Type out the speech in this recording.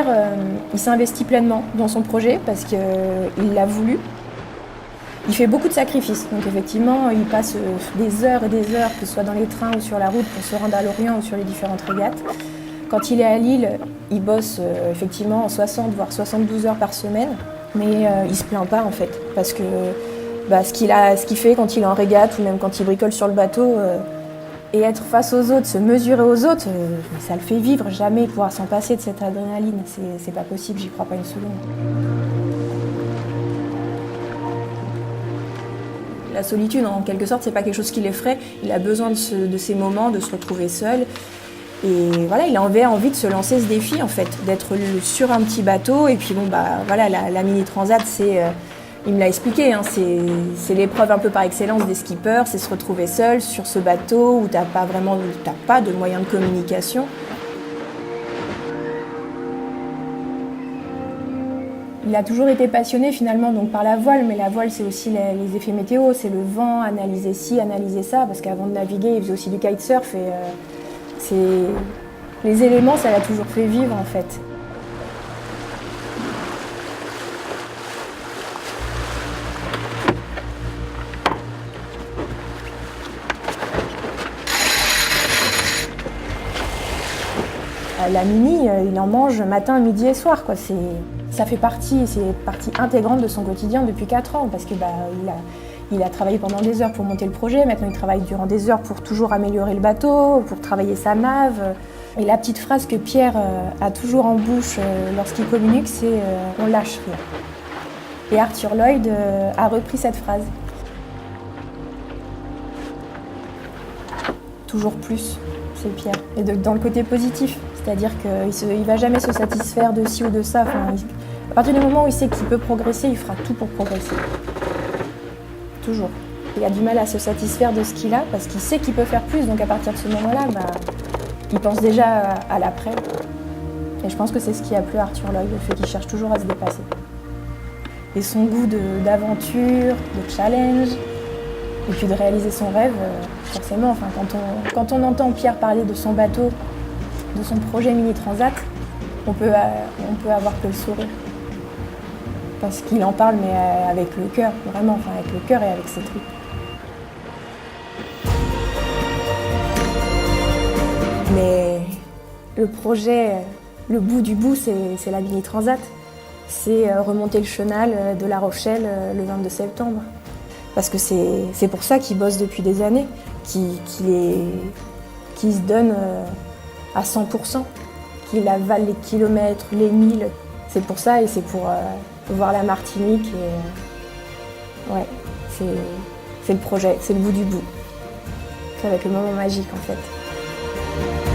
Pierre, il s'investit pleinement dans son projet parce qu'il l'a voulu. Il fait beaucoup de sacrifices, donc effectivement, il passe des heures et des heures, que ce soit dans les trains ou sur la route, pour se rendre à Lorient ou sur les différentes régates. Quand il est à Lille, il bosse effectivement 60 voire 72 heures par semaine, mais il se plaint pas en fait, parce que ce qu'il fait quand il est en régate ou même quand il bricole sur le bateau, et être face aux autres, se mesurer aux autres, ça le fait vivre, jamais pouvoir s'en passer de cette adrénaline, c'est pas possible, j'y crois pas une seconde. La solitude, en quelque sorte, c'est pas quelque chose qui l'effraie. Il a besoin de ces moments, de se retrouver seul. Et voilà, il avait envie de se lancer ce défi, en fait, d'être sur un petit bateau. Et puis bon, voilà, la mini transat, il me l'a expliqué, hein, c'est l'épreuve un peu par excellence des skippers, c'est se retrouver seul sur ce bateau où t'as pas de moyens de communication. Il a toujours été passionné finalement donc par la voile, mais la voile c'est aussi les effets météo, c'est le vent, analyser ci, analyser ça, parce qu'avant de naviguer il faisait aussi du kitesurf et les éléments ça l'a toujours fait vivre en fait. La mini, il en mange matin, midi et soir, quoi. Ça fait partie, c'est partie intégrante de son quotidien depuis 4 ans, parce que il a travaillé pendant des heures pour monter le projet, maintenant il travaille durant des heures pour toujours améliorer le bateau, pour travailler sa nave. Et la petite phrase que Pierre a toujours en bouche lorsqu'il communique, c'est « on lâche rien ». Et Arthur Lloyd a repris cette phrase. Toujours plus, c'est Pierre. Et dans le côté positif. C'est-à-dire qu'il ne va jamais se satisfaire de ci ou de ça. Enfin, à partir du moment où il sait qu'il peut progresser, il fera tout pour progresser. Toujours. Il a du mal à se satisfaire de ce qu'il a parce qu'il sait qu'il peut faire plus. Donc à partir de ce moment-là, il pense déjà à l'après. Et je pense que c'est ce qui a plu à Arthur Lloyd, le fait qu'il cherche toujours à se dépasser. Et son goût d'aventure, de challenge, et puis de réaliser son rêve, forcément. Enfin, quand on entend Pierre parler de son bateau, de son projet Mini Transat, on peut avoir que le sourire. Parce qu'il en parle, mais avec le cœur, vraiment, enfin avec le cœur et avec ses tripes. Mais le projet, le bout du bout, c'est la Mini Transat. C'est remonter le chenal de La Rochelle le 22 septembre. Parce que c'est pour ça qu'il bosse depuis des années, qu'il se donne à 100%, qu'il avale les kilomètres, les milles. C'est pour ça et c'est pour voir la Martinique. Et, ouais, c'est le projet, c'est le bout du bout. Ça va être le moment magique en fait.